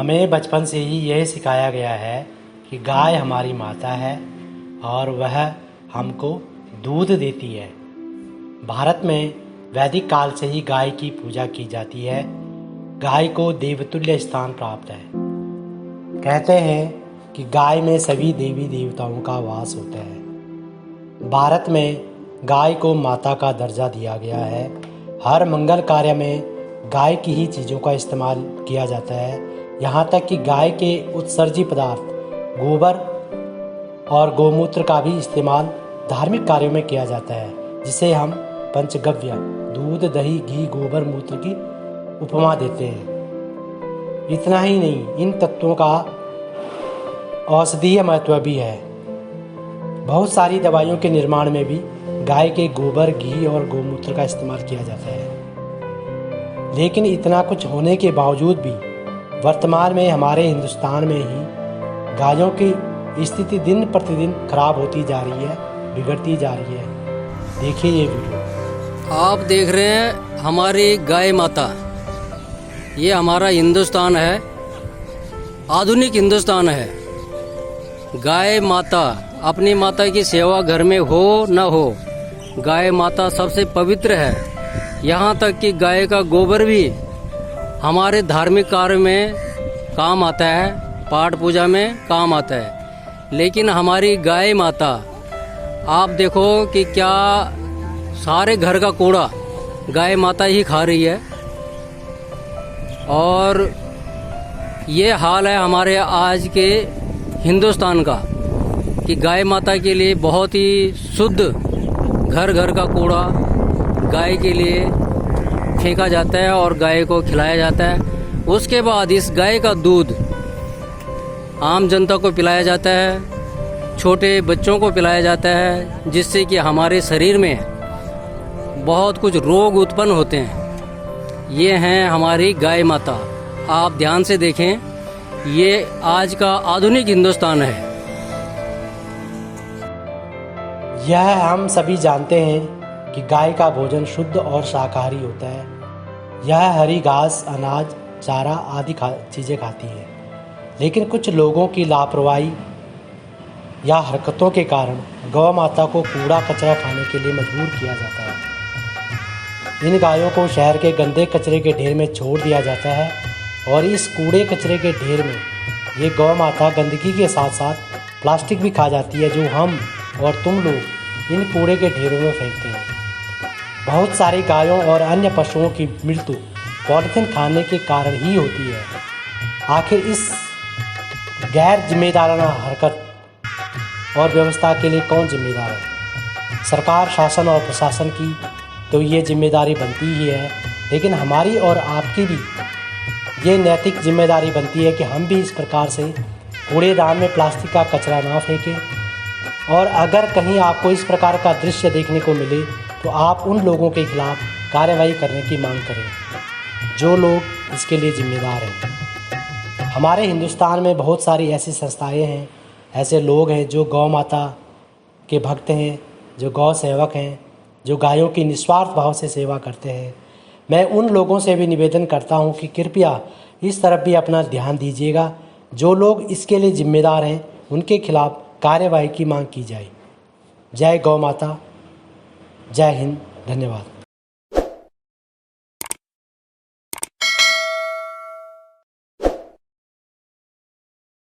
हमें बचपन से ही यह सिखाया गया है कि गाय हमारी माता है और वह हमको दूध देती है। भारत में वैदिक काल से ही गाय की पूजा की जाती है। गाय को देवतुल्य स्थान प्राप्त है। कहते हैं कि गाय में सभी देवी देवताओं का वास होता है। भारत में गाय को माता का दर्जा दिया गया है। हर मंगल कार्य में गाय की ही चीज़ों का इस्तेमाल किया जाता है। यहाँ तक कि गाय के उत्सर्जी पदार्थ गोबर और गौमूत्र का भी इस्तेमाल धार्मिक कार्यों में किया जाता है, जिसे हम पंचगव्य दूध, दही, घी, गोबर, मूत्र की उपमा देते हैं। इतना ही नहीं, इन तत्वों का औषधीय महत्व भी है। बहुत सारी दवाइयों के निर्माण में भी गाय के गोबर, घी और गौमूत्र का इस्तेमाल किया जाता है। लेकिन इतना कुछ होने के बावजूद भी वर्तमान में हमारे हिंदुस्तान में ही गायों की स्थिति दिन प्रतिदिन खराब होती जा रही है, बिगड़ती जा रही है। देखिए ये वीडियो। आप देख रहे हैं हमारी गाय माता। ये हमारा हिंदुस्तान है, आधुनिक हिंदुस्तान है। गाय माता, अपनी माता की सेवा घर में हो न हो, गाय माता सबसे पवित्र है। यहाँ तक कि गाय का गोबर भी हमारे धार्मिक कार्य में काम आता है, पाठ पूजा में काम आता है। लेकिन हमारी गाय माता, आप देखो कि क्या सारे घर का कूड़ा गाय माता ही खा रही है। और ये हाल है हमारे आज के हिंदुस्तान का कि गाय माता के लिए बहुत ही शुद्ध घर घर का कूड़ा गाय के लिए फेंका जाता है और गाय को खिलाया जाता है। उसके बाद इस गाय का दूध आम जनता को पिलाया जाता है, छोटे बच्चों को पिलाया जाता है, जिससे कि हमारे शरीर में बहुत कुछ रोग उत्पन्न होते हैं। ये हैं हमारी गाय माता। आप ध्यान से देखें, ये आज का आधुनिक हिंदुस्तान है। यह हम सभी जानते हैं कि गाय का भोजन शुद्ध और शाकाहारी होता है। यह हरी घास, अनाज, चारा आदि चीज़ें खाती है। लेकिन कुछ लोगों की लापरवाही या हरकतों के कारण गौ माता को कूड़ा कचरा खाने के लिए मजबूर किया जाता है। इन गायों को शहर के गंदे कचरे के ढेर में छोड़ दिया जाता है और इस कूड़े कचरे के ढेर में ये गौ माता गंदगी के साथ साथ प्लास्टिक भी खा जाती है, जो हम और तुम लोग इन कूड़े के ढेरों में फेंकते हैं। बहुत सारी गायों और अन्य पशुओं की मृत्यु पॉलीथीन खाने के कारण ही होती है। आखिर इस गैर जिम्मेदाराना हरकत और व्यवस्था के लिए कौन जिम्मेदार है? सरकार, शासन और प्रशासन की तो ये जिम्मेदारी बनती ही है, लेकिन हमारी और आपकी भी ये नैतिक जिम्मेदारी बनती है कि हम भी इस प्रकार से कूड़ेदान में प्लास्टिक का कचरा ना फेंकें। और अगर कहीं आपको इस प्रकार का दृश्य देखने को मिले तो आप उन लोगों के खिलाफ कार्रवाई करने की मांग करें, जो लोग इसके लिए जिम्मेदार हैं। हमारे हिंदुस्तान में बहुत सारी ऐसी संस्थाएं हैं, ऐसे लोग हैं जो गौ माता के भक्त हैं, जो गौ सेवक हैं, जो गायों की निस्वार्थ भाव से सेवा करते हैं। मैं उन लोगों से भी निवेदन करता हूं कि कृपया इस तरफ भी अपना ध्यान दीजिएगा। जो लोग इसके लिए जिम्मेदार हैं, उनके खिलाफ कार्यवाही की मांग की जाए। जय गौ माता, जय हिंद, धन्यवाद।